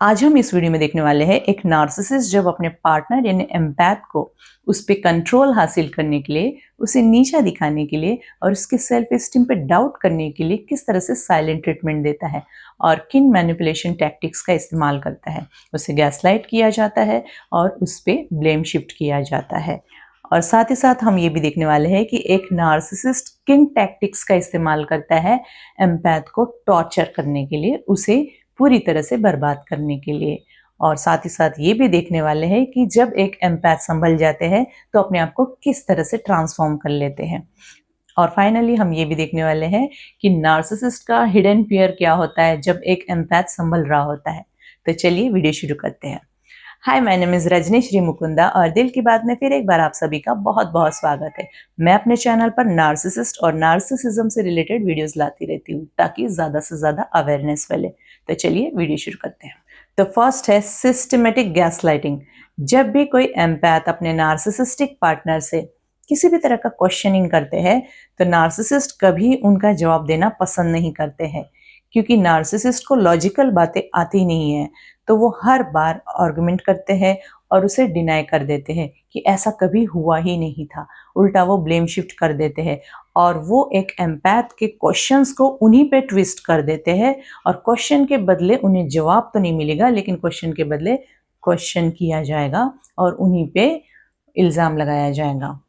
आज हम इस वीडियो में देखने वाले हैं एक नार्सिसिस्ट जब अपने पार्टनर यानी एम्पैथ को उस पे कंट्रोल हासिल करने के लिए, उसे नीचा दिखाने के लिए और उसके सेल्फ एस्टीम पे डाउट करने के लिए किस तरह से साइलेंट ट्रीटमेंट देता है और किन मैनिपुलेशन टैक्टिक्स का इस्तेमाल करता है। उसे गैसलाइट किया जाता है और उस पे ब्लेम शिफ्ट किया जाता है। और साथ ही साथ हम ये भी देखने वाले हैं कि एक नार्सिसिस्ट किन टैक्टिक्स का इस्तेमाल करता है एम्पैथ को टॉर्चर करने के लिए, उसे पूरी तरह से बर्बाद करने के लिए। और साथ ही साथ ये भी देखने वाले हैं कि जब एक एम्पैथ संभल जाते हैं तो अपने आप को किस तरह से ट्रांसफॉर्म कर लेते हैं। और फाइनली हम ये भी देखने वाले हैं कि नार्सिसिस्ट का हिडन फियर क्या होता है जब एक एम्पैथ संभल रहा होता है। तो चलिए वीडियो शुरू करते हैं। Hi, my name is Rajni Shri Mukunda और दिल की बात में फिर एक बार आप सभी का बहुत बहुत स्वागत है। मैं अपने चैनल पर नार्सिसिस्ट और नार्सिसिज्म से रिलेटेड वीडियोस लाती रहती हूँ ताकि ज़्यादा से ज़्यादा अवेयरनेस फैले। तो चलिए वीडियो शुरू करते हैं। तो फर्स्ट है सिस्टमेटिक गैसलाइटिंग। जब भी कोई एम्पैथ अपने नार्सिसिस्टिक पार्टनर से किसी भी तरह का क्वेश्चनिंग करते हैं तो नार्सिसिस्ट कभी उनका जवाब देना पसंद नहीं करते हैं, क्योंकि नार्सिसिस्ट को लॉजिकल बातें आती नहीं है। तो वो हर बार आर्गुमेंट करते हैं और उसे डिनाई कर देते हैं कि ऐसा कभी हुआ ही नहीं था। उल्टा वो ब्लेम शिफ्ट कर देते हैं और वो एक एम्पैथ के क्वेश्चंस को उन्हीं पे ट्विस्ट कर देते हैं और क्वेश्चन के बदले उन्हें जवाब तो नहीं मिलेगा, लेकिन क्वेश्चन के बदले क्वेश्चन किया जाएगा और उन्हीं पे इल्ज़ाम लगाया जाएगा,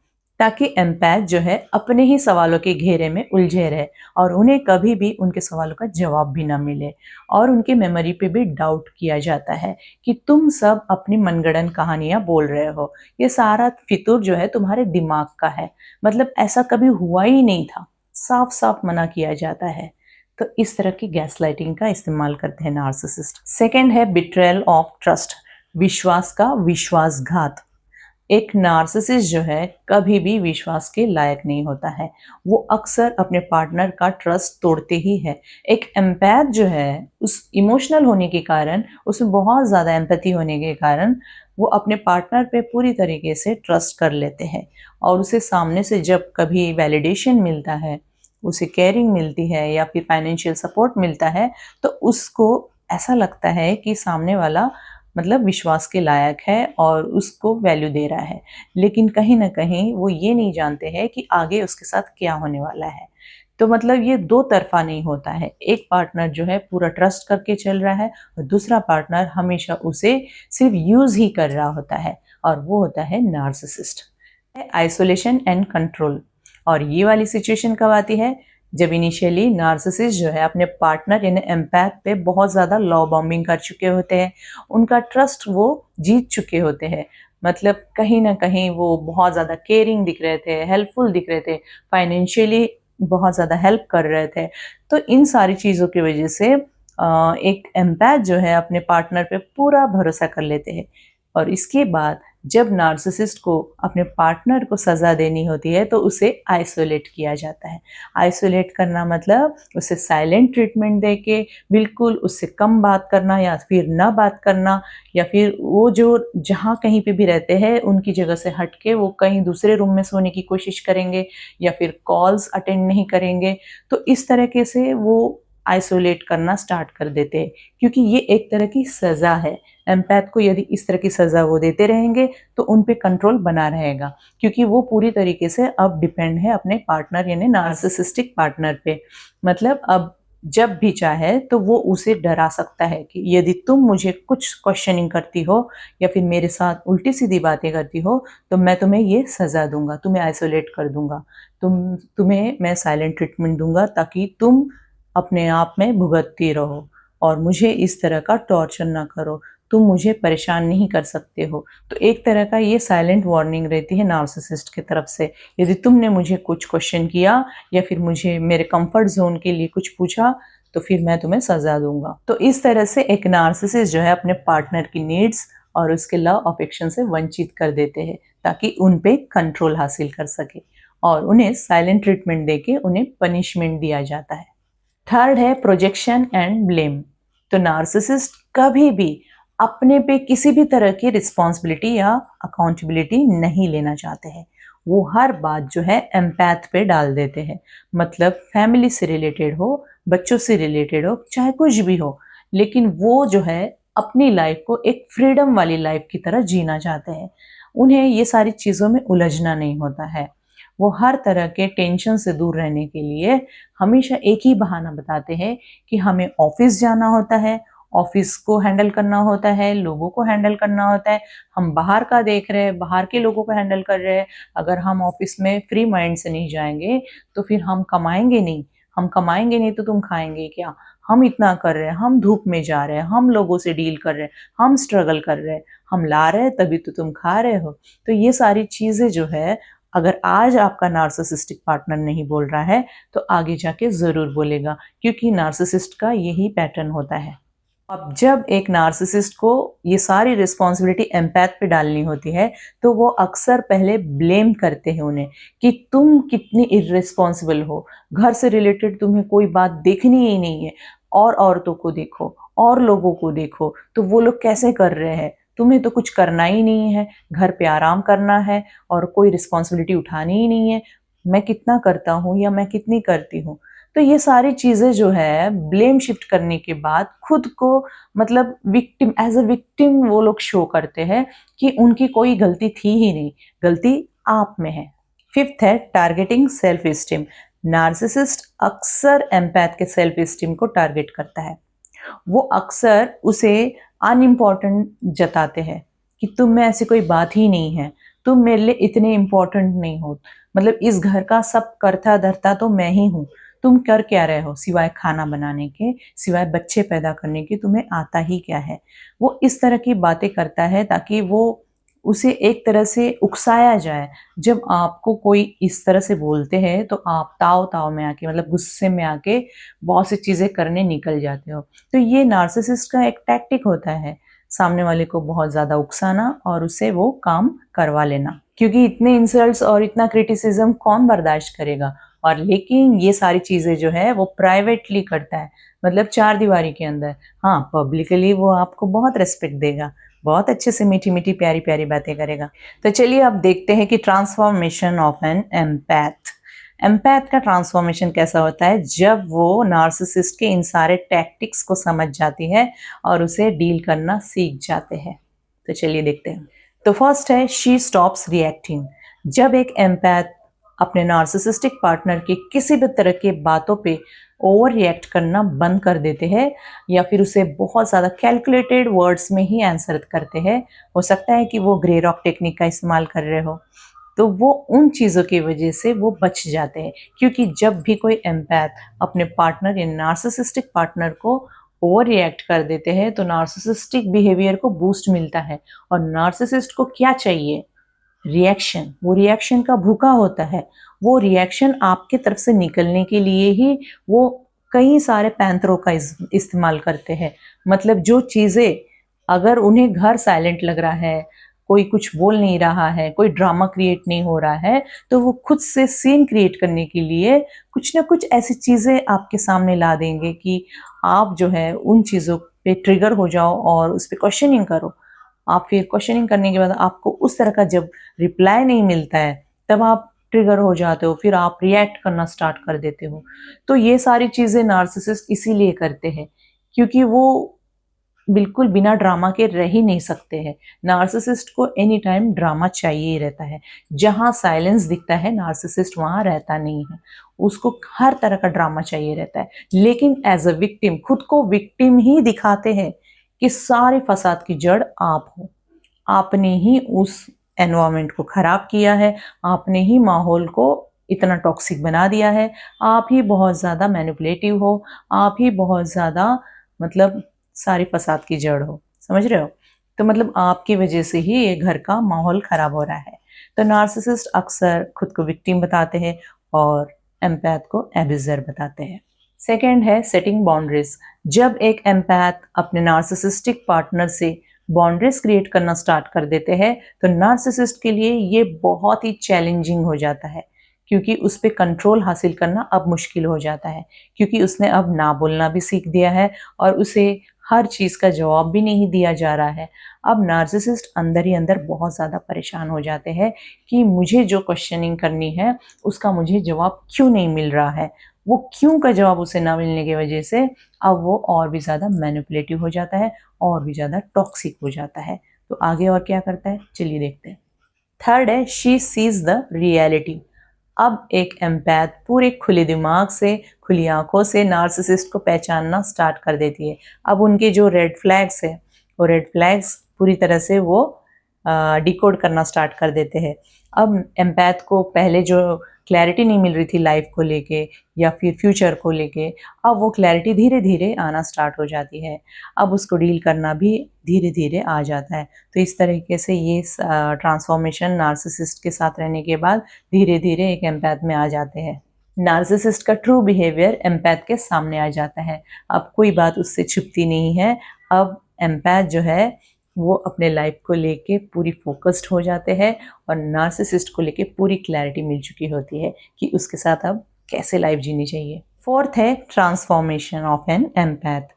ताकि एम्पैथ जो है अपने ही सवालों के घेरे में उलझे रहे और उन्हें कभी भी उनके सवालों का जवाब भी ना मिले। और उनकी मेमोरी पे भी डाउट किया जाता है कि तुम सब अपनी मनगढ़ंत कहानियां बोल रहे हो, ये सारा फितूर जो है तुम्हारे दिमाग का है, मतलब ऐसा कभी हुआ ही नहीं था, साफ साफ मना किया जाता है। तो इस तरह की गैसलाइटिंग का इस्तेमाल करते हैं नार्सिसिस्ट। सेकेंड है बिट्रेयल ऑफ ट्रस्ट, विश्वास का विश्वासघात। एक नार्सिसिस्ट जो है कभी भी विश्वास के लायक नहीं होता है, वो अक्सर अपने पार्टनर का ट्रस्ट तोड़ते ही है। एक एम्पैथ जो है उस इमोशनल होने के कारण, उसमें बहुत ज़्यादा एम्पैथी होने के कारण वो अपने पार्टनर पे पूरी तरीके से ट्रस्ट कर लेते हैं और उसे सामने से जब कभी वैलिडेशन मिलता है, उसे केयरिंग मिलती है या फिर फाइनेंशियल सपोर्ट मिलता है, तो उसको ऐसा लगता है कि सामने वाला मतलब विश्वास के लायक है और उसको वैल्यू दे रहा है। लेकिन कहीं न कहीं वो ये नहीं जानते हैं कि आगे उसके साथ क्या होने वाला है। तो मतलब ये दो तरफ़ा नहीं होता है। एक पार्टनर जो है पूरा ट्रस्ट करके चल रहा है और दूसरा पार्टनर हमेशा उसे सिर्फ़ यूज़ ही कर रहा होता है, और वो होता है नार्सिसिस्ट। Isolation and control. और ये वाली सिचुएशन कब आती है? जब इनिशियली नार्सिसिस्ट जो है अपने पार्टनर यानी एम्पैथ पे बहुत ज़्यादा लव बॉम्बिंग कर चुके होते हैं, उनका ट्रस्ट वो जीत चुके होते हैं। मतलब कहीं न कहीं वो बहुत ज़्यादा केयरिंग दिख रहे थे, हेल्पफुल दिख रहे थे, फाइनेंशियली बहुत ज़्यादा हेल्प कर रहे थे। तो इन सारी चीज़ों की वजह से एक एम्पैथ जो है अपने पार्टनर पे पूरा भरोसा कर लेते हैं और इसके बाद जब नार्सिसिस्ट को अपने पार्टनर को सज़ा देनी होती है तो उसे आइसोलेट किया जाता है। आइसोलेट करना मतलब उसे साइलेंट ट्रीटमेंट देके बिल्कुल उससे कम बात करना या फिर ना बात करना, या फिर वो जो जहाँ कहीं पे भी रहते हैं उनकी जगह से हट के वो कहीं दूसरे रूम में सोने की कोशिश करेंगे या फिर कॉल्स अटेंड नहीं करेंगे। तो इस तरीके से वो आइसोलेट करना स्टार्ट कर देते हैं, क्योंकि ये एक तरह की सज़ा है। एम्पैथ को यदि इस तरह की सज़ा वो देते रहेंगे तो उन पे कंट्रोल बना रहेगा, क्योंकि वो पूरी तरीके से अब डिपेंड है अपने पार्टनर यानी नार्सिसिस्टिक पार्टनर पे। मतलब अब जब भी चाहे तो वो उसे डरा सकता है कि यदि तुम मुझे कुछ क्वेश्चनिंग करती हो या फिर मेरे साथ उल्टी सीधी बातें करती हो तो मैं तुम्हें ये सज़ा दूंगा, तुम्हें आइसोलेट कर दूंगा, तुम्हें मैं साइलेंट ट्रीटमेंट दूंगा ताकि तुम अपने आप में भुगतती रहो और मुझे इस तरह का टॉर्चर ना करो, तुम मुझे परेशान नहीं कर सकते हो। तो एक तरह का ये साइलेंट वार्निंग रहती है नार्सिसिस्ट की तरफ से। यदि तुमने मुझे कुछ क्वेश्चन किया या फिर मुझे मेरे कंफर्ट जोन के लिए कुछ पूछा तो फिर मैं तुम्हें सजा दूंगा। तो इस तरह से एक नार्सिसिस्ट जो है अपने पार्टनर की नीड्स और उसके लव अफेक्शन से वंचित कर देते हैं ताकि उन पे कंट्रोल हासिल कर सके, और उन्हें साइलेंट ट्रीटमेंट देके उन्हें पनिशमेंट दिया जाता है। थर्ड है प्रोजेक्शन एंड ब्लेम। तो नार्सिसिस्ट कभी भी अपने पे किसी भी तरह की रिस्पॉन्सिबिलिटी या अकाउंटेबिलिटी नहीं लेना चाहते हैं। वो हर बात जो है एम्पैथ पे डाल देते हैं। मतलब फैमिली से रिलेटेड हो, बच्चों से रिलेटेड हो, चाहे कुछ भी हो, लेकिन वो जो है अपनी लाइफ को एक फ्रीडम वाली लाइफ की तरह जीना चाहते हैं। उन्हें ये सारी चीज़ों में उलझना नहीं होता है। वो हर तरह के टेंशन से दूर रहने के लिए हमेशा एक ही बहाना बताते हैं कि हमें ऑफिस जाना होता है, ऑफिस को हैंडल करना होता है, लोगों को हैंडल करना होता है। हम बाहर का देख रहे हैं, बाहर के लोगों को हैंडल कर रहे हैं। अगर हम ऑफिस में फ्री माइंड से नहीं जाएंगे तो फिर हम कमाएंगे नहीं। हम कमाएंगे नहीं तो तुम खाएंगे क्या? हम इतना कर रहे हैं, हम धूप में जा रहे हैं, हम लोगों से डील कर रहे हैं, हम स्ट्रगल कर रहे हैं, हम ला रहे हैं तभी तो तुम खा रहे हो। तो ये सारी चीज़ें जो है, अगर आज आपका नार्सिसिस्टिक पार्टनर नहीं बोल रहा है तो आगे जाके ज़रूर बोलेगा, क्योंकि नार्सिसिस्ट का यही पैटर्न होता है। अब जब एक नार्सिसिस्ट को ये सारी रिस्पॉन्सिबिलिटी एम्पैथ पे डालनी होती है तो वो अक्सर पहले ब्लेम करते हैं उन्हें कि तुम कितनी इर्रेस्पॉन्सिबल हो, घर से रिलेटेड तुम्हें कोई बात देखनी ही नहीं है, और औरतों को देखो और लोगों को देखो तो वो लोग कैसे कर रहे हैं, तुम्हें तो कुछ करना ही नहीं है, घर पे आराम करना है और कोई रिस्पॉन्सिबिलिटी उठानी ही नहीं है, मैं कितना करता हूँ या मैं कितनी करती हूँ। तो ये सारी चीज़ें जो है ब्लेम शिफ्ट करने के बाद खुद को मतलब विक्टिम, एज अ विक्टिम वो लोग शो करते हैं कि उनकी कोई गलती थी ही नहीं, गलती आप में है। फिफ्थ है टारगेटिंग सेल्फ एस्टीम। नार्सिसिस्ट अक्सर एम्पैथ के सेल्फ एस्टीम को टारगेट करता है। वो अक्सर उसे अनइम्पॉर्टेंट जताते हैं कि तुम में ऐसी कोई बात ही नहीं है, तुम मेरे लिए इतने इम्पोर्टेंट नहीं हो, मतलब इस घर का सब करता धरता तो मैं ही हूँ, तुम कर क्या रहे हो सिवाय खाना बनाने के, सिवाय बच्चे पैदा करने के, तुम्हें आता ही क्या है। वो इस तरह की बातें करता है ताकि वो उसे एक तरह से उकसाया जाए। जब आपको कोई इस तरह से बोलते हैं तो आप ताव ताव में आके, मतलब गुस्से में आके बहुत सी चीज़ें करने निकल जाते हो। तो ये नार्सिसिस्ट का एक टैक्टिक होता है, सामने वाले को बहुत ज़्यादा उकसाना और उससे वो काम करवा लेना, क्योंकि इतने इंसल्ट्स और इतना क्रिटिसिज्म कौन बर्दाश्त करेगा। और लेकिन ये सारी चीज़ें जो है वो प्राइवेटली करता है, मतलब चार दीवारी के अंदर। हाँ, पब्लिकली वो आपको बहुत रेस्पेक्ट देगा, बहुत अच्छे से मीठी मीठी प्यारी प्यारी बातें करेगा। तो चलिए अब देखते हैं कि transformation of an empath. Empath का ट्रांसफॉर्मेशन कैसा होता है जब वो नार्सिसिस्ट के इन सारे टैक्टिक्स को समझ जाती है और उसे डील करना सीख जाते हैं। तो चलिए देखते हैं। तो फर्स्ट है शी स्टॉप्स रिएक्टिंग। जब एक एम्पैथ अपने नार्सिसिस्टिक पार्टनर की किसी भी तरह की बातों पे ओवर रिएक्ट करना बंद कर देते हैं या फिर उसे बहुत ज़्यादा कैलकुलेटेड वर्ड्स में ही आंसर करते हैं, हो सकता है कि वो ग्रे रॉक टेक्निक का इस्तेमाल कर रहे हो, तो वो उन चीज़ों की वजह से वो बच जाते हैं। क्योंकि जब भी कोई एम्पैथ अपने पार्टनर या नार्सिसिस्टिक पार्टनर को ओवर रिएक्ट कर देते हैं तो नार्सिसिस्टिक बिहेवियर को बूस्ट मिलता है। और नार्सिसिस्ट को क्या चाहिए? रिएक्शन। वो रिएक्शन का भूखा होता है। वो रिएक्शन आपके तरफ से निकलने के लिए ही वो कई सारे पैंतरों का इस्तेमाल करते हैं। मतलब जो चीज़ें, अगर उन्हें घर साइलेंट लग रहा है, कोई कुछ बोल नहीं रहा है, कोई ड्रामा क्रिएट नहीं हो रहा है, तो वो खुद से सीन क्रिएट करने के लिए कुछ ना कुछ ऐसी चीज़ें आपके सामने ला देंगे कि आप जो है उन चीज़ों पे ट्रिगर हो जाओ और उस पर क्वेश्चनिंग करो। आप फिर क्वेश्चनिंग करने के बाद आपको उस तरह का जब रिप्लाई नहीं मिलता है तब आप ट्रिगर हो जाते हो, फिर आप रिएक्ट करना स्टार्ट कर देते हो। तो ये सारी चीज़ें नार्सिसिस्ट इसीलिए करते हैं क्योंकि वो बिल्कुल बिना ड्रामा के रह ही नहीं सकते हैं। नार्सिसिस्ट को एनी टाइम ड्रामा चाहिए ही रहता है। जहाँ साइलेंस दिखता है नार्सिसिस्ट वहाँ रहता नहीं है, उसको हर तरह का ड्रामा चाहिए रहता है। लेकिन एज अ विक्टिम खुद को विक्टिम ही दिखाते हैं कि सारे फसाद की जड़ आप हो, आपने ही उस एनवायरनमेंट को खराब किया है, आपने ही माहौल को इतना टॉक्सिक बना दिया है, आप ही बहुत ज़्यादा मैनिपुलेटिव हो, आप ही बहुत ज़्यादा मतलब सारी फसाद की जड़ हो। समझ रहे हो? तो मतलब आपकी वजह से ही ये घर का माहौल खराब हो रहा है। तो नार्सिसिस्ट अक्सर खुद को विक्टिम बताते हैं और एम्पैथ को एब्यूजर बताते हैं। सेकेंड है सेटिंग बाउंड्रीज। जब एक एम्पैथ अपने नार्सिसिस्टिक पार्टनर से बाउंड्रीज क्रिएट करना स्टार्ट कर देते हैं तो नार्सिसिस्ट के लिए ये बहुत ही चैलेंजिंग हो जाता है, क्योंकि उस पर कंट्रोल हासिल करना अब मुश्किल हो जाता है, क्योंकि उसने अब ना बोलना भी सीख दिया है और उसे हर चीज़ का जवाब भी नहीं दिया जा रहा है। अब नार्सिसिस्ट अंदर ही अंदर बहुत ज़्यादा परेशान हो जाते हैं कि मुझे जो क्वेश्चनिंग करनी है उसका मुझे जवाब क्यों नहीं मिल रहा है। वो क्यों का जवाब उसे ना मिलने की वजह से अब वो और भी ज़्यादा मैनिपुलेटिव हो जाता है, और भी ज़्यादा टॉक्सिक हो जाता है। तो आगे और क्या करता है, चलिए देखते हैं। थर्ड है, शी सीज द रियलिटी। अब एक एम्पैथ पूरे खुले दिमाग से, खुली आंखों से नार्सिसिस्ट को पहचानना स्टार्ट कर देती है। अब उनके जो रेड फ्लैग्स है, वो रेड फ्लैग्स पूरी तरह से वो डिकोड करना स्टार्ट कर देते हैं। अब एम्पैथ को पहले जो क्लैरिटी नहीं मिल रही थी लाइफ को लेके या फिर फ्यूचर को लेके, अब वो क्लैरिटी धीरे धीरे आना स्टार्ट हो जाती है। अब उसको डील करना भी धीरे धीरे आ जाता है। तो इस तरीके से ये ट्रांसफॉर्मेशन नार्सिसिस्ट के साथ रहने के बाद धीरे धीरे एक एम्पैथ में आ जाते हैं। नार्सिसिस्ट का ट्रू बिहेवियर एम्पैथ के सामने आ जाता है। अब कोई बात उससे छुपती नहीं है। अब एम्पैथ जो है वो अपने लाइफ को लेके पूरी फोकस्ड हो जाते हैं, और नार्सिसिस्ट को लेके पूरी क्लैरिटी मिल चुकी होती है कि उसके साथ अब कैसे लाइफ जीनी चाहिए। फोर्थ है, ट्रांसफॉर्मेशन ऑफ एन एम्पैथ।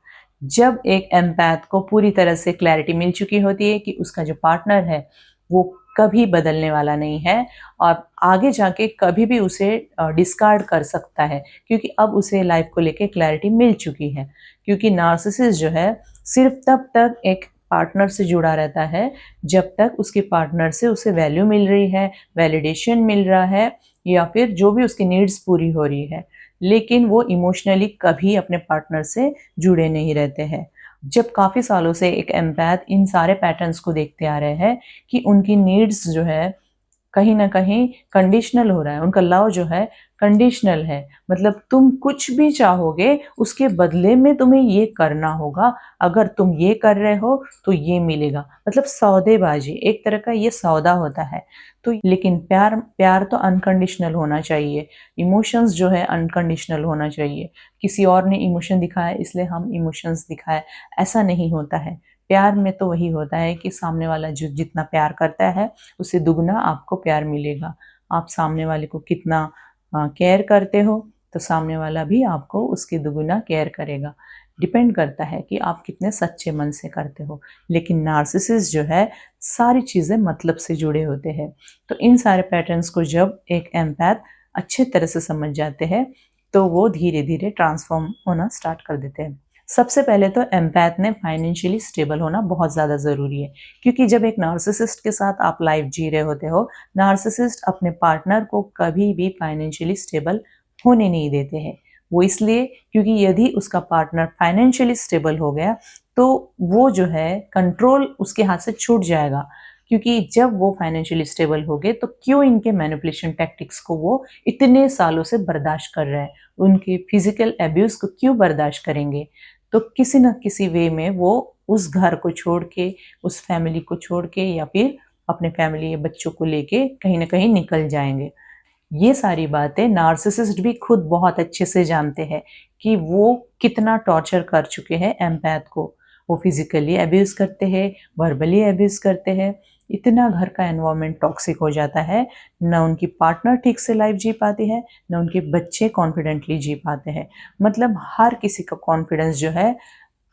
जब एक एम्पैथ को पूरी तरह से क्लैरिटी मिल चुकी होती है कि उसका जो पार्टनर है वो कभी बदलने वाला नहीं है, और आगे जाके कभी भी उसे डिस्कार्ड कर सकता है, क्योंकि अब उसे लाइफ को लेके क्लैरिटी मिल चुकी है। क्योंकि नार्सिसिस्ट जो है सिर्फ तब तक एक पार्टनर से जुड़ा रहता है जब तक उसके पार्टनर से उसे वैल्यू मिल रही है, वैलिडेशन मिल रहा है, या फिर जो भी उसकी नीड्स पूरी हो रही है। लेकिन वो इमोशनली कभी अपने पार्टनर से जुड़े नहीं रहते हैं। जब काफ़ी सालों से एक एम्पैथ इन सारे पैटर्न्स को देखते आ रहे हैं कि उनकी नीड्स जो है कहीं न कहीं कंडीशनल हो रहा है, उनका लव जो है कंडीशनल है। मतलब तुम कुछ भी चाहोगे, उसके बदले में तुम्हें ये करना होगा, अगर तुम ये कर रहे हो तो ये मिलेगा। मतलब सौदेबाजी, एक तरह का ये सौदा होता है। तो लेकिन प्यार प्यार तो अनकंडीशनल होना चाहिए, इमोशंस जो है अनकंडीशनल होना चाहिए। किसी और ने इमोशन दिखाया इसलिए हम इमोशंस दिखाएँ, ऐसा नहीं होता है। प्यार में तो वही होता है कि सामने वाला जो जितना प्यार करता है उससे दुगना आपको प्यार मिलेगा। आप सामने वाले को कितना केयर करते हो, तो सामने वाला भी आपको उसके दुगना केयर करेगा। डिपेंड करता है कि आप कितने सच्चे मन से करते हो। लेकिन नार्सिसिस्ट जो है सारी चीज़ें मतलब से जुड़े होते हैं। तो इन सारे पैटर्न्स को जब एक एम्पैथ अच्छे तरह से समझ जाते हैं तो वो धीरे धीरे ट्रांसफॉर्म होना स्टार्ट कर देते हैं। सबसे पहले तो एम्पैथ ने फाइनेंशियली स्टेबल होना बहुत ज़्यादा ज़रूरी है, क्योंकि जब एक नार्सिसिस्ट के साथ आप लाइफ जी रहे होते हो, नार्सिसिस्ट अपने पार्टनर को कभी भी फाइनेंशियली स्टेबल होने नहीं देते हैं। वो इसलिए क्योंकि यदि उसका पार्टनर फाइनेंशियली स्टेबल हो गया तो वो जो है कंट्रोल उसके हाथ से छूट जाएगा। क्योंकि जब वो फाइनेंशियली स्टेबल हो गए तो क्यों इनके मैनिपुलेशन टैक्टिक्स को वो इतने सालों से बर्दाश्त कर रहे हैं, उनके फिजिकल एब्यूज़ को क्यों बर्दाश्त करेंगे। तो किसी न किसी वे में वो उस घर को छोड़ के, उस फैमिली को छोड़ के, या फिर अपने फैमिली या बच्चों को लेके कहीं न कहीं निकल जाएँगे। ये सारी बातें नार्सिसिस्ट भी खुद बहुत अच्छे से जानते हैं कि वो कितना टॉर्चर कर चुके हैं एम्पैथ को। वो फिज़िकली अब्यूज़ करते हैं, वर्बली अब्यूज़ करते हैं, इतना घर का एनवायरनमेंट टॉक्सिक हो जाता है, ना उनकी पार्टनर ठीक से लाइफ जी पाती है, ना उनके बच्चे कॉन्फिडेंटली जी पाते हैं। मतलब हर किसी का कॉन्फिडेंस जो है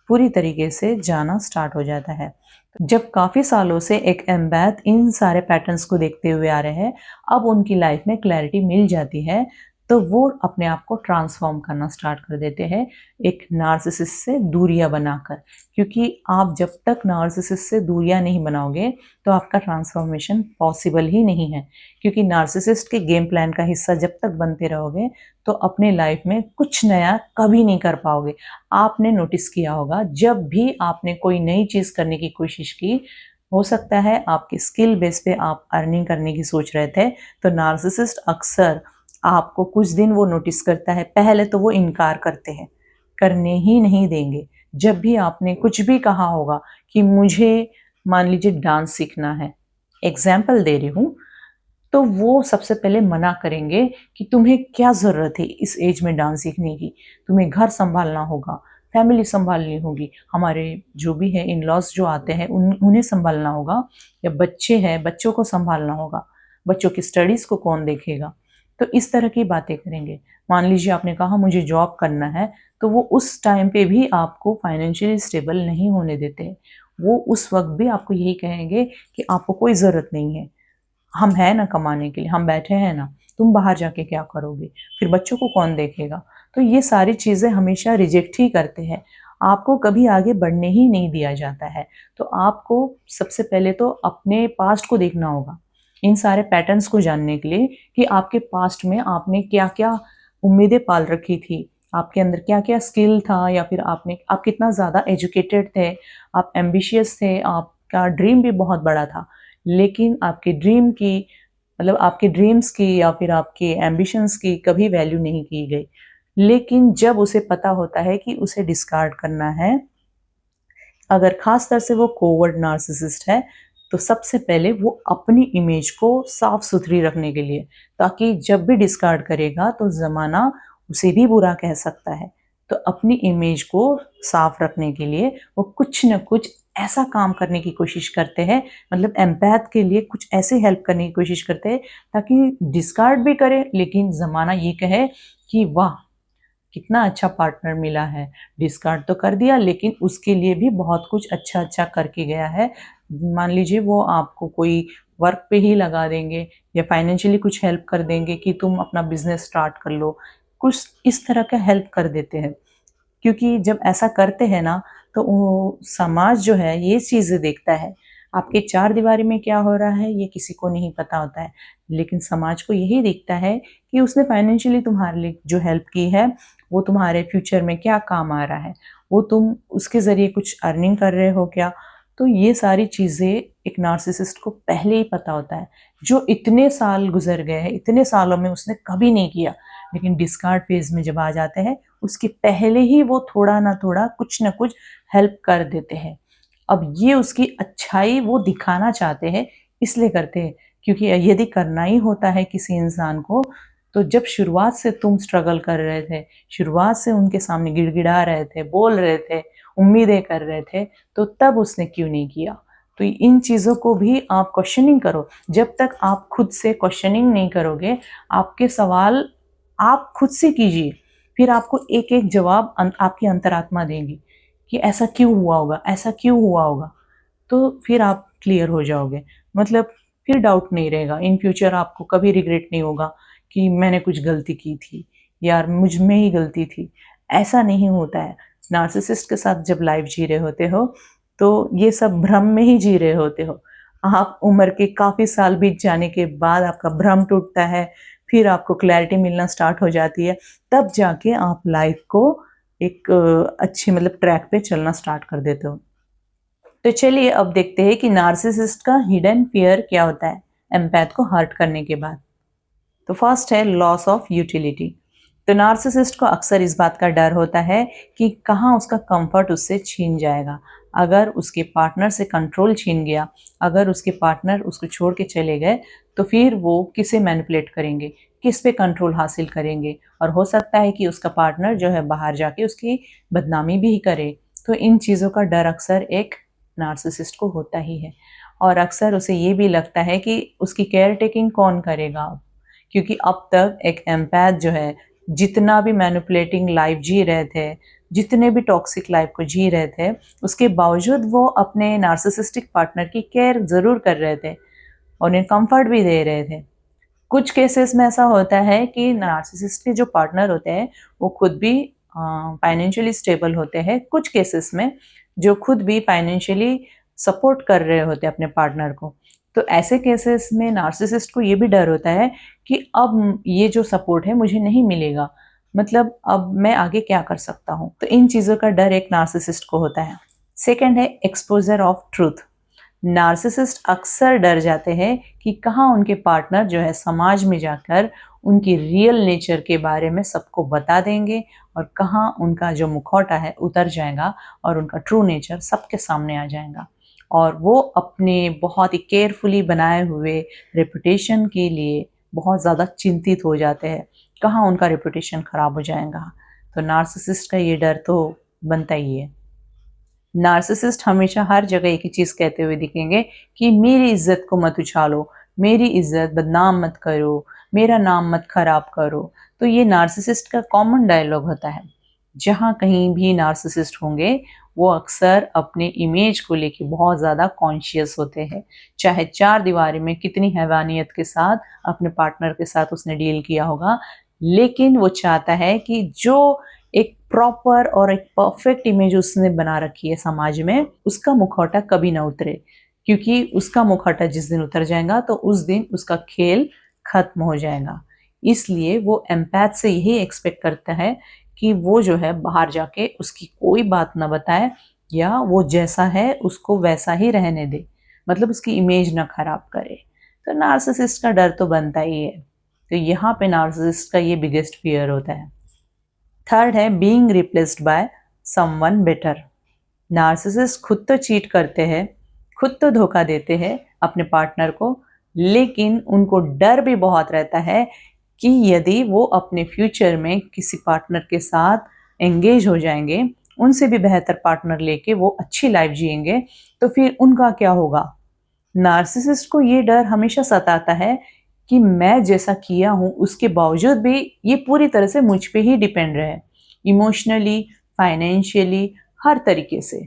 पूरी तरीके से जाना स्टार्ट हो जाता है। जब काफ़ी सालों से एक एम्पैथ इन सारे पैटर्न्स को देखते हुए आ रहे हैं, अब उनकी लाइफ में क्लैरिटी मिल जाती है, तो वो अपने आप को ट्रांसफ़ॉर्म करना स्टार्ट कर देते हैं, एक नार्सिसिस्ट से दूरियाँ बनाकर। क्योंकि आप जब तक नार्सिसिस्ट से दूरियाँ नहीं बनाओगे, तो आपका ट्रांसफ़ॉर्मेशन पॉसिबल ही नहीं है। क्योंकि नार्सिसिस्ट के गेम प्लान का हिस्सा जब तक बनते रहोगे, तो अपने लाइफ में कुछ नया कभी नहीं कर पाओगे। आपने नोटिस किया होगा, जब भी आपने कोई नई चीज़ करने की कोशिश की, हो सकता है आपके स्किल बेस पे आप अर्निंग करने की सोच रहे थे, तो नार्सिसिस्ट अक्सर आपको कुछ दिन वो नोटिस करता है, पहले तो वो इनकार करते हैं, करने ही नहीं देंगे। जब भी आपने कुछ भी कहा होगा कि मुझे मान लीजिए डांस सीखना है, एग्ज़ाम्पल दे रही हूँ, तो वो सबसे पहले मना करेंगे कि तुम्हें क्या ज़रूरत है इस एज में डांस सीखने की? तुम्हें घर सँभालना होगा, फैमिली सँभालनी होगी, हमारे जो भी हैं इन-लॉज़ जो आते हैं उन्हें सँभालना होगा, या बच्चे हैं, बच्चों को सँभालना होगा, बच्चों की स्टडीज़ को कौन देखेगा? तो इस तरह की बातें करेंगे। मान लीजिए आपने कहा मुझे जॉब करना है, तो वो उस टाइम पे भी आपको फाइनेंशियली स्टेबल नहीं होने देते। वो उस वक़्त भी आपको यही कहेंगे कि आपको कोई ज़रूरत नहीं है। हम हैं ना कमाने के लिए, हम बैठे हैं ना, तुम बाहर जाके क्या करोगे? फिर बच्चों को कौन देखेगा? तो ये सारी चीज़ें हमेशा रिजेक्ट ही करते हैं, आपको कभी आगे बढ़ने ही नहीं दिया जाता है। तो आपको सबसे पहले तो अपने पास्ट को देखना होगा, इन सारे पैटर्न्स को जानने के लिए कि आपके पास्ट में आपने क्या-क्या उम्मीदें पाल रखी थी, आपके अंदर क्या-क्या स्किल था, या फिर आप कितना ज़्यादा एजुकेटेड थे, आप एम्बिशियस थे, आपका ड्रीम भी बहुत बड़ा था। लेकिन आपके ड्रीम की मतलब आपके ड्रीम्स की या फिर आपके एम्बिशंस की कभी वैल्यू नहीं की गई। लेकिन जब उसे पता होता है कि उसे डिस्कार्ड करना है, अगर खास तौर से वो कोवर्ट नार्सिसिस्ट है, तो सबसे पहले वो अपनी इमेज को साफ-सुथरी रखने के लिए, ताकि जब भी डिस्कार्ड करेगा तो ज़माना उसे भी बुरा कह सकता है। तो अपनी इमेज को साफ रखने के लिए वो कुछ न कुछ ऐसा काम करने की कोशिश करते हैं, मतलब एम्पैथ के लिए कुछ ऐसे हेल्प करने की कोशिश करते हैं ताकि डिस्कार्ड भी करे लेकिन ज़माना ये कहे कि वाह! कितना अच्छा पार्टनर मिला है। डिस्कार्ड तो कर दिया लेकिन उसके लिए भी बहुत कुछ अच्छा-अच्छा करके गया है। मान लीजिए वो आपको कोई वर्क पे ही लगा देंगे या फाइनेंशियली कुछ हेल्प कर देंगे कि तुम अपना बिज़नेस स्टार्ट कर लो। कुछ इस तरह का हेल्प कर देते हैं। क्योंकि जब ऐसा करते हैं ना, तो वो समाज जो है ये चीज़ें देखता है। आपके चार दीवारी में क्या हो रहा है ये किसी को नहीं पता होता है। लेकिन समाज को यही दिखता है कि उसने फाइनेंशियली तुम्हारे लिए जो हेल्प की है, वो तुम्हारे फ्यूचर में क्या काम आ रहा है। वो तुम उसके ज़रिए कुछ अर्निंग कर रहे हो क्या? तो ये सारी चीज़ें एक नार्सिसिस्ट को पहले ही पता होता है। जो इतने साल गुज़र गए हैं, इतने सालों में उसने कभी नहीं किया। लेकिन डिस्कार्ड फ़ेज़ में जब आ जाते हैं, उसके पहले ही वो थोड़ा ना थोड़ा, कुछ न कुछ हेल्प कर देते हैं। अब ये उसकी अच्छाई वो दिखाना चाहते हैं, इसलिए करते हैं। क्योंकि यदि करना ही होता है किसी इंसान को, तो जब शुरुआत से तुम स्ट्रगल कर रहे थे, शुरुआत से उनके सामने गिड़गिड़ा रहे थे, बोल रहे थे, उम्मीदें कर रहे थे, तो तब उसने क्यों नहीं किया? तो इन चीज़ों को भी आप क्वेश्चनिंग करो। जब तक आप खुद से क्वेश्चनिंग नहीं करोगे, आपके सवाल आप खुद से कीजिए, फिर आपको एक-एक जवाब आपकी अंतरात्मा देगी कि ऐसा क्यों हुआ होगा, ऐसा क्यों हुआ होगा? तो फिर आप क्लियर हो जाओगे। मतलब फिर डाउट नहीं रहेगा, इन फ्यूचर आपको कभी रिग्रेट नहीं होगा कि मैंने कुछ गलती की थी, यार मुझ में ही गलती थी। ऐसा नहीं होता है। नार्सिसिस्ट के साथ जब लाइफ जी रहे होते हो, तो ये सब भ्रम में ही जी रहे होते हो। आप उम्र के काफ़ी साल बीत जाने के बाद आपका भ्रम टूटता है, फिर आपको क्लैरिटी मिलना स्टार्ट हो जाती है, तब जाके आप लाइफ को एक अच्छी मतलब ट्रैक पे चलना स्टार्ट कर देते हो। तो चलिए अब देखते हैं कि नार्सिसिस्ट का हिडन फियर क्या होता है एम्पैथ को हर्ट करने के बाद। तो फर्स्ट है लॉस ऑफ यूटिलिटी। तो नार्सिसिस्ट को अक्सर इस बात का डर होता है कि कहाँ उसका कंफर्ट उससे छीन जाएगा। अगर उसके पार्टनर से कंट्रोल छीन गया, अगर उसके पार्टनर उसको छोड़ के चले गए, तो फिर वो किसे मैनिपुलेट करेंगे, किस पे कंट्रोल हासिल करेंगे, और हो सकता है कि उसका पार्टनर जो है बाहर जाके उसकी बदनामी भी करे। तो इन चीज़ों का डर अक्सर एक नार्सिसिस्ट को होता ही है, और अक्सर उसे ये भी लगता है कि उसकी केयर टेकिंग कौन करेगा अब, क्योंकि अब तक एक एम्पैथ जो है जितना भी मैनिपुलेटिंग लाइफ जी रहे थे, जितने भी टॉक्सिक लाइफ को जी रहे थे, उसके बावजूद वो अपने नार्सिसिस्टिक पार्टनर की केयर ज़रूर कर रहे थे और उन्हें कंफर्ट भी दे रहे थे। कुछ केसेस में ऐसा होता है कि नार्सिसिस्ट के जो पार्टनर होते हैं वो खुद भी फाइनेंशियली स्टेबल होते हैं। कुछ केसेस में जो खुद भी फाइनेंशियली सपोर्ट कर रहे होते हैं अपने पार्टनर को। तो ऐसे केसेस में नार्सिसिस्ट को ये भी डर होता है कि अब ये जो सपोर्ट है मुझे नहीं मिलेगा, मतलब अब मैं आगे क्या कर सकता हूँ। तो इन चीज़ों का डर एक नार्सिसिस्ट को होता है। सेकेंड है एक्सपोजर ऑफ ट्रूथ। नार्सिसिस्ट अक्सर डर जाते हैं कि कहाँ उनके पार्टनर जो है समाज में जाकर उनकी रियल नेचर के बारे में सबको बता देंगे, और कहाँ उनका जो मुखौटा है उतर जाएगा और उनका ट्रू नेचर सबके सामने आ जाएगा, और वो अपने बहुत ही केयरफुली बनाए हुए रेपुटेशन के लिए बहुत ज़्यादा चिंतित हो जाते हैं, कहाँ उनका रेपुटेशन खराब हो जाएगा। तो नार्सिसिस्ट का ये डर तो बनता ही है। नार्सिसिस्ट हमेशा हर जगह एक ही चीज़ कहते हुए दिखेंगे कि मेरी इज्जत को मत उछालो, मेरी इज्जत बदनाम मत करो, मेरा नाम मत खराब करो। तो ये नार्सिसिस्ट का कॉमन डायलॉग होता है। जहाँ कहीं भी नार्सिसिस्ट होंगे, वो अक्सर अपने इमेज को लेके बहुत ज़्यादा कॉन्शियस होते हैं। चाहे चार दीवारी में कितनी हैवानियत के साथ अपने पार्टनर के साथ उसने डील किया होगा, लेकिन वो चाहता है कि जो एक प्रॉपर और एक परफेक्ट इमेज उसने बना रखी है समाज में, उसका मुखौटा कभी ना उतरे, क्योंकि उसका मुखौटा जिस दिन उतर जाएगा तो उस दिन उसका खेल खत्म हो जाएगा। इसलिए वो एम्पैथ से यही एक्सपेक्ट करता है कि वो जो है बाहर जाके उसकी कोई बात ना बताए, या वो जैसा है उसको वैसा ही रहने दे, मतलब उसकी इमेज ना खराब करे। तो नार्सिसिस्ट का डर तो बनता ही है। तो यहाँ पे नार्सिसिस्ट का ये बिगेस्ट फियर होता है। थर्ड है being replaced by someone better. Narcissist खुद तो चीट करते हैं, खुद तो धोखा देते हैं अपने पार्टनर को, लेकिन उनको डर भी बहुत रहता है कि यदि वो अपने फ्यूचर में किसी पार्टनर के साथ एंगेज हो जाएंगे, उनसे भी बेहतर पार्टनर लेके वो अच्छी लाइफ जिएंगे, तो फिर उनका क्या होगा। नार्सिसिस्ट को ये डर हमेशा सताता है कि मैं जैसा किया हूँ उसके बावजूद भी ये पूरी तरह से मुझ पे ही डिपेंड रहे, इमोशनली, फाइनेंशियली, हर तरीके से।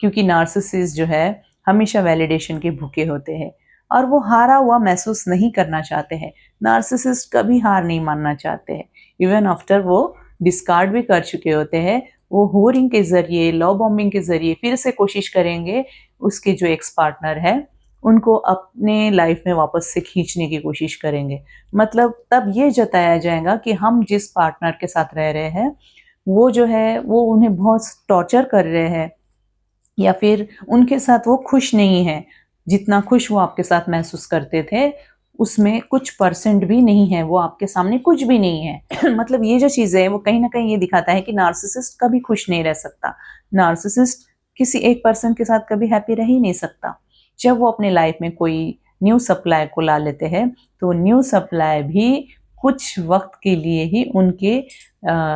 क्योंकि नार्सिसिस्ट जो है हमेशा वैलिडेशन के भूखे होते हैं और वो हारा हुआ महसूस नहीं करना चाहते हैं। नार्सिसिस्ट कभी हार नहीं मानना चाहते हैं, इवन आफ्टर वो डिस्कार्ड भी कर चुके होते हैं, वो होरिंग के जरिए, लव बॉम्बिंग के जरिए फिर से कोशिश करेंगे उसके जो एक्स पार्टनर है उनको अपने लाइफ में वापस से खींचने की कोशिश करेंगे। मतलब तब ये जताया जाएगा कि हम जिस पार्टनर के साथ रह रहे हैं वो जो है वो उन्हें बहुत टॉर्चर कर रहे हैं, या फिर उनके साथ वो खुश नहीं है। जितना खुश वो आपके साथ महसूस करते थे उसमें कुछ परसेंट भी नहीं है, वो आपके सामने कुछ भी नहीं है। मतलब ये जो चीज़ है वो कहीं ना कहीं ये दिखाता है कि नार्सिसिस्ट कभी खुश नहीं रह सकता। नार्सिसिस्ट किसी एक पर्सन के साथ कभी हैप्पी रह ही नहीं सकता। जब वो अपने लाइफ में कोई न्यू सप्लाई को ला लेते हैं तो न्यू सप्लाई भी कुछ वक्त के लिए ही उनके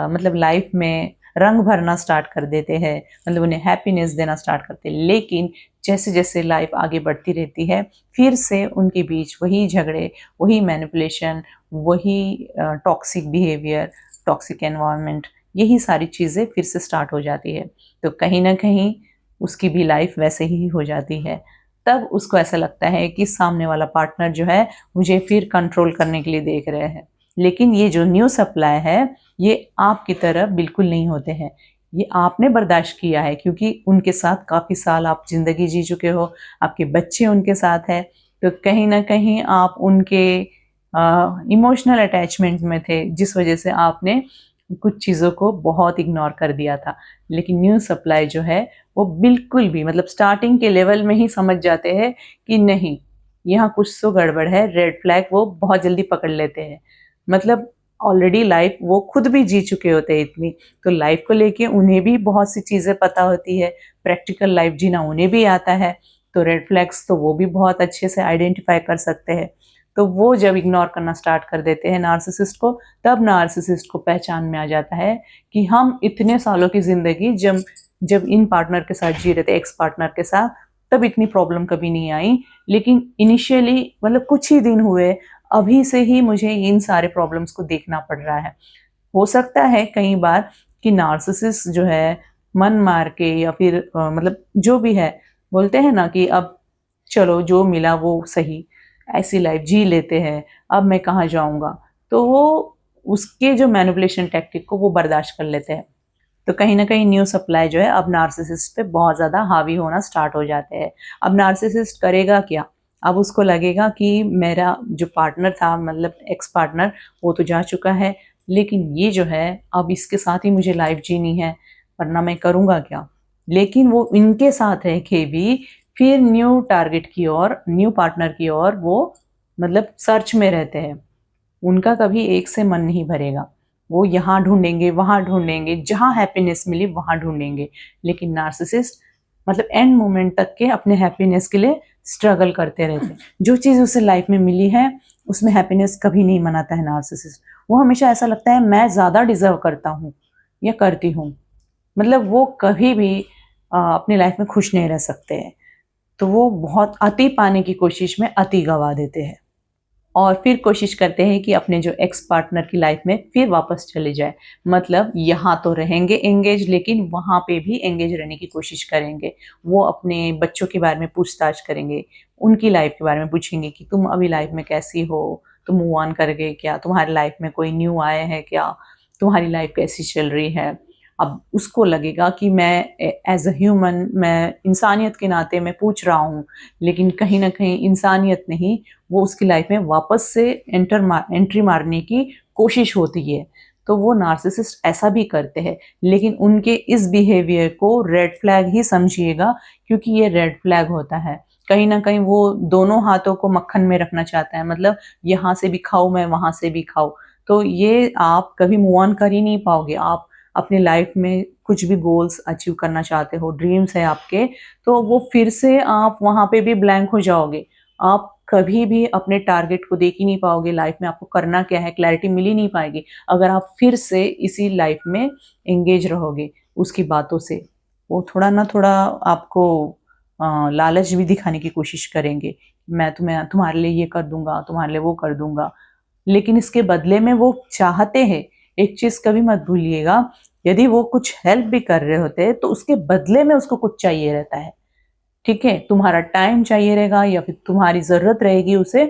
मतलब लाइफ में रंग भरना स्टार्ट कर देते हैं, मतलब उन्हें हैप्पीनेस देना स्टार्ट करते हैं। लेकिन जैसे जैसे लाइफ आगे बढ़ती रहती है फिर से उनके बीच वही झगड़े, वही मैनिपुलेशन, वही टॉक्सिक बिहेवियर, टॉक्सिक एनवायरनमेंट, यही सारी चीज़ें फिर से स्टार्ट हो जाती है। तो कहीं ना कहीं उसकी भी लाइफ वैसे ही हो जाती है। तब उसको ऐसा लगता है कि सामने वाला पार्टनर जो है मुझे फिर कंट्रोल करने के लिए देख रहे हैं। लेकिन ये जो न्यू सप्लाई है ये आपकी तरह बिल्कुल नहीं होते हैं। ये आपने बर्दाश्त किया है क्योंकि उनके साथ काफ़ी साल आप ज़िंदगी जी चुके हो, आपके बच्चे उनके साथ हैं, तो कहीं ना कहीं आप उनके इमोशनल अटैचमेंट में थे, जिस वजह से आपने कुछ चीज़ों को बहुत इग्नोर कर दिया था। लेकिन न्यू सप्लाई जो है वो बिल्कुल भी, मतलब स्टार्टिंग के लेवल में ही समझ जाते हैं कि नहीं, यहाँ कुछ तो गड़बड़ है, रेड फ्लैग वो बहुत जल्दी पकड़ लेते हैं। मतलब ऑलरेडी लाइफ वो खुद भी जी चुके होते हैं इतनी, तो लाइफ को लेके उन्हें भी बहुत सी चीज़ें पता होती है, प्रैक्टिकल लाइफ जीना उन्हें भी आता है, तो रेड फ्लैग्स तो वो भी बहुत अच्छे से आइडेंटिफाई कर सकते हैं। तो वो जब इग्नोर करना स्टार्ट कर देते हैं नार्सिसिस्ट को, तब नार्सिसिस्ट को पहचान में आ जाता है कि हम इतने सालों की ज़िंदगी जब जब इन पार्टनर के साथ जी रहे थे, एक्स पार्टनर के साथ, तब इतनी प्रॉब्लम कभी नहीं आई। लेकिन इनिशियली मतलब कुछ ही दिन हुए, अभी से ही मुझे इन सारे प्रॉब्लम्स को देखना पड़ रहा है। हो सकता है कई बार कि नार्सिसिस्ट जो है मन मार के या फिर मतलब जो भी है, बोलते हैं ना कि अब चलो जो मिला वो सही, ऐसी लाइफ जी लेते हैं, अब मैं कहाँ जाऊँगा। तो वो उसके जो मैनिपुलेशन टैक्टिक को वो बर्दाश्त कर लेते हैं। तो कहीं न कहीं न्यू सप्लाई जो है अब नार्सिसिस्ट पे बहुत ज़्यादा हावी होना स्टार्ट हो जाते हैं। अब नार्सिसिस्ट करेगा क्या? अब उसको लगेगा कि मेरा जो पार्टनर था, मतलब एक्स पार्टनर, वो तो जा चुका है, लेकिन ये जो है अब इसके साथ ही मुझे लाइफ जीनी है, वरना मैं करूँगा क्या? लेकिन वो इनके साथ रह के भी फिर न्यू टारगेट की ओर, न्यू पार्टनर की ओर वो मतलब सर्च में रहते हैं। उनका कभी एक से मन नहीं भरेगा। वो यहाँ ढूँढेंगे, वहाँ ढूँढेंगे, जहाँ हैप्पीनेस मिली वहाँ ढूँढेंगे। लेकिन नार्सिसिस्ट मतलब एंड मोमेंट तक के अपने हैप्पीनेस के लिए स्ट्रगल करते रहते हैं। जो चीज़ उसे लाइफ में मिली है, उसमें हैप्पीनेस कभी नहीं मनाता है नार्सिसिस्ट। वो हमेशा ऐसा लगता है मैं ज़्यादा डिज़र्व करता हूँ या करती हूँ। मतलब वो कभी भी अपनी लाइफ में खुश नहीं रह सकते हैं। तो वो बहुत अति पाने की कोशिश में अति गँवा देते हैं। और फिर कोशिश करते हैं कि अपने जो एक्स पार्टनर की लाइफ में फिर वापस चले जाए। मतलब यहाँ तो रहेंगे एंगेज, लेकिन वहाँ पे भी एंगेज रहने की कोशिश करेंगे। वो अपने बच्चों के बारे में पूछताछ करेंगे, उनकी लाइफ के बारे में पूछेंगे कि तुम अभी लाइफ में कैसी हो, तुम मूव ऑन कर गए क्या, तुम्हारी लाइफ में कोई न्यू आए हैं क्या, तुम्हारी लाइफ कैसी चल रही है। अब उसको लगेगा कि मैं एज अ ह्यूमन, मैं इंसानियत के नाते मैं पूछ रहा हूँ, लेकिन कहीं ना कहीं इंसानियत नहीं, वो उसकी लाइफ में वापस से एंट्री मारने की कोशिश होती है। तो वो नार्सिसिस्ट ऐसा भी करते हैं, लेकिन उनके इस बिहेवियर को रेड फ्लैग ही समझिएगा, क्योंकि ये रेड फ्लैग होता है। कहीं ना कहीं वो दोनों हाथों को मक्खन में रखना चाहता है, मतलब यहाँ से भी खाओ मैं वहां से भी खाओ। तो ये आप कभी मूव ऑन कर ही नहीं पाओगे। आप अपनी लाइफ में कुछ भी गोल्स अचीव करना चाहते हो, ड्रीम्स है आपके, तो वो फिर से आप वहां पे भी ब्लैंक हो जाओगे। आप कभी भी अपने टारगेट को देख ही नहीं पाओगे, लाइफ में आपको करना क्या है क्लैरिटी मिल ही नहीं पाएगी अगर आप फिर से इसी लाइफ में एंगेज रहोगे उसकी बातों से। वो थोड़ा ना थोड़ा आपको लालच भी दिखाने की कोशिश करेंगे, मैं तुम्हारे लिए ये कर दूंगा, तुम्हारे लिए वो कर दूंगा, लेकिन इसके बदले में वो चाहते हैं, एक चीज कभी मत भूलिएगा, यदि वो कुछ हेल्प भी कर रहे होते हैं तो उसके बदले में उसको कुछ चाहिए रहता है। ठीक है, तुम्हारा टाइम चाहिए रहेगा या फिर तुम्हारी जरूरत रहेगी उसे,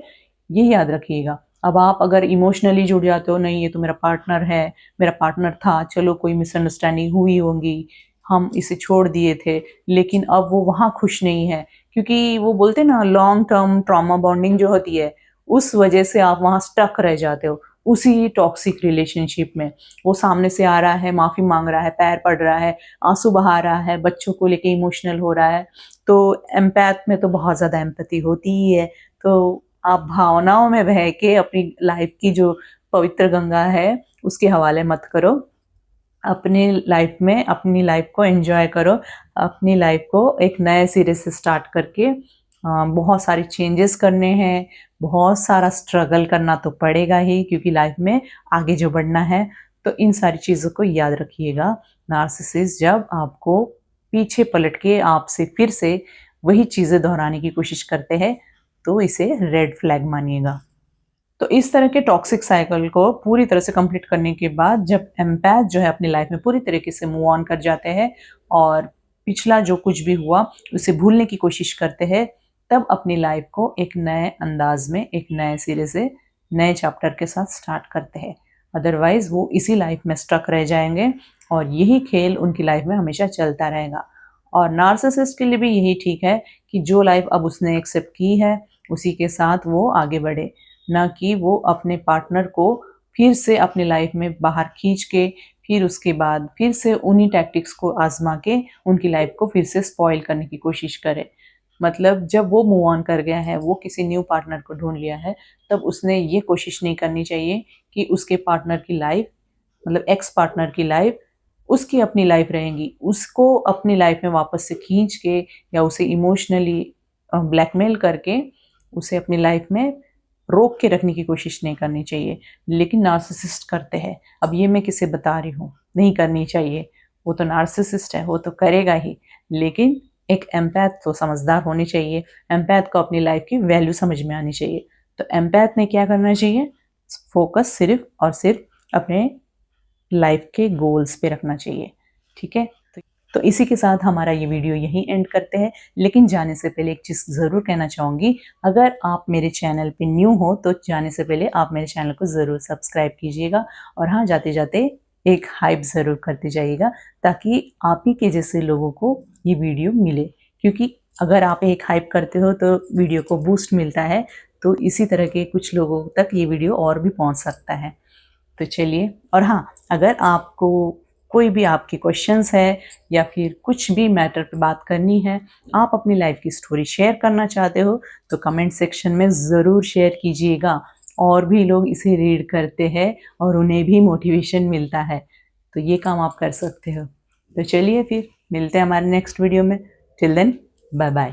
ये याद रखिएगा। अब आप अगर इमोशनली जुड़ जाते हो, नहीं ये तो मेरा पार्टनर है, मेरा पार्टनर था, चलो कोई मिसअंडरस्टैंडिंग हुई होगी, हम इसे छोड़ दिए थे, लेकिन अब वो वहां खुश नहीं है, क्योंकि वो बोलते ना लॉन्ग टर्म ट्रॉमा बॉन्डिंग जो होती है, उस वजह से आप वहां स्टक रह जाते हो उसी टॉक्सिक रिलेशनशिप में। वो सामने से आ रहा है, माफी मांग रहा है, पैर पड़ रहा है, आंसू बहा रहा है, बच्चों को लेके इमोशनल हो रहा है। तो एम्पैथ में तो बहुत ज़्यादा एम्पैथी होती ही है। तो आप भावनाओं में बह के अपनी लाइफ की जो पवित्र गंगा है उसके हवाले मत करो। अपनी लाइफ में अपनी लाइफ को एंजॉय करो, अपनी लाइफ को एक नए सिरे से स्टार्ट करके बहुत सारे चेंजेस करने हैं, बहुत सारा स्ट्रगल करना तो पड़ेगा ही, क्योंकि लाइफ में आगे जो बढ़ना है। तो इन सारी चीज़ों को याद रखिएगा। नार्सिसिस्ट जब आपको पीछे पलट के आपसे फिर से वही चीज़ें दोहराने की कोशिश करते हैं, तो इसे रेड फ्लैग मानिएगा। तो इस तरह के टॉक्सिक साइकिल को पूरी तरह से कंप्लीट करने के बाद जब एम्पैथ जो है अपनी लाइफ में पूरी तरीके से मूव ऑन कर जाते हैं और पिछला जो कुछ भी हुआ उसे भूलने की कोशिश करते हैं, तब अपनी लाइफ को एक नए अंदाज में, एक नए सिरे से, नए चैप्टर के साथ स्टार्ट करते हैं। अदरवाइज वो इसी लाइफ में स्टक रह जाएंगे और यही खेल उनकी लाइफ में हमेशा चलता रहेगा। और नार्सिसिस्ट के लिए भी यही ठीक है कि जो लाइफ अब उसने एक्सेप्ट की है उसी के साथ वो आगे बढ़े, ना कि वो अपने पार्टनर को फिर से अपनी लाइफ में बाहर खींच के फिर उसके बाद फिर से उन्हीं टैक्टिक्स को आजमा के उनकी लाइफ को फिर से स्पॉइल करने की कोशिश करे। मतलब जब वो मूव ऑन कर गया है, वो किसी न्यू पार्टनर को ढूंढ लिया है, तब उसने ये कोशिश नहीं करनी चाहिए कि उसके पार्टनर की लाइफ, मतलब एक्स पार्टनर की लाइफ उसकी अपनी लाइफ रहेंगी, उसको अपनी लाइफ में वापस से खींच के या उसे इमोशनली ब्लैकमेल करके उसे अपनी लाइफ में रोक के रखने की कोशिश नहीं करनी चाहिए। लेकिन नार्सिसिस्ट करते हैं। अब ये मैं किसे बता रही हूँ, नहीं करनी चाहिए, वो तो नार्सिसिस्ट है, वो तो करेगा ही। लेकिन एक एम्पैथ तो समझदार होनी चाहिए, एम्पैथ को अपनी लाइफ की वैल्यू समझ में आनी चाहिए। तो एम्पैथ ने क्या करना चाहिए, फोकस सिर्फ और सिर्फ अपने लाइफ के गोल्स पे रखना चाहिए। ठीक है, तो इसी के साथ हमारा ये वीडियो यहीं एंड करते हैं। लेकिन जाने से पहले एक चीज़ ज़रूर कहना चाहूँगी, अगर आप मेरे चैनल पे न्यू हो तो जाने से पहले आप मेरे चैनल को ज़रूर सब्सक्राइब कीजिएगा, और हाँ, जाते जाते एक हाइप ज़रूर करते जाइएगा, ताकि आप ही के जैसे लोगों को ये वीडियो मिले। क्योंकि अगर आप एक हाइप करते हो तो वीडियो को बूस्ट मिलता है, तो इसी तरह के कुछ लोगों तक ये वीडियो और भी पहुँच सकता है। तो चलिए, और हाँ, अगर आपको कोई भी आपके क्वेश्चंस है या फिर कुछ भी मैटर पे बात करनी है, आप अपनी लाइफ की स्टोरी शेयर करना चाहते हो, तो कमेंट सेक्शन में ज़रूर शेयर कीजिएगा। और भी लोग इसे रीड करते हैं और उन्हें भी मोटिवेशन मिलता है, तो ये काम आप कर सकते हो। तो चलिए फिर मिलते हैं हमारे नेक्स्ट वीडियो में। Till then, bye bye.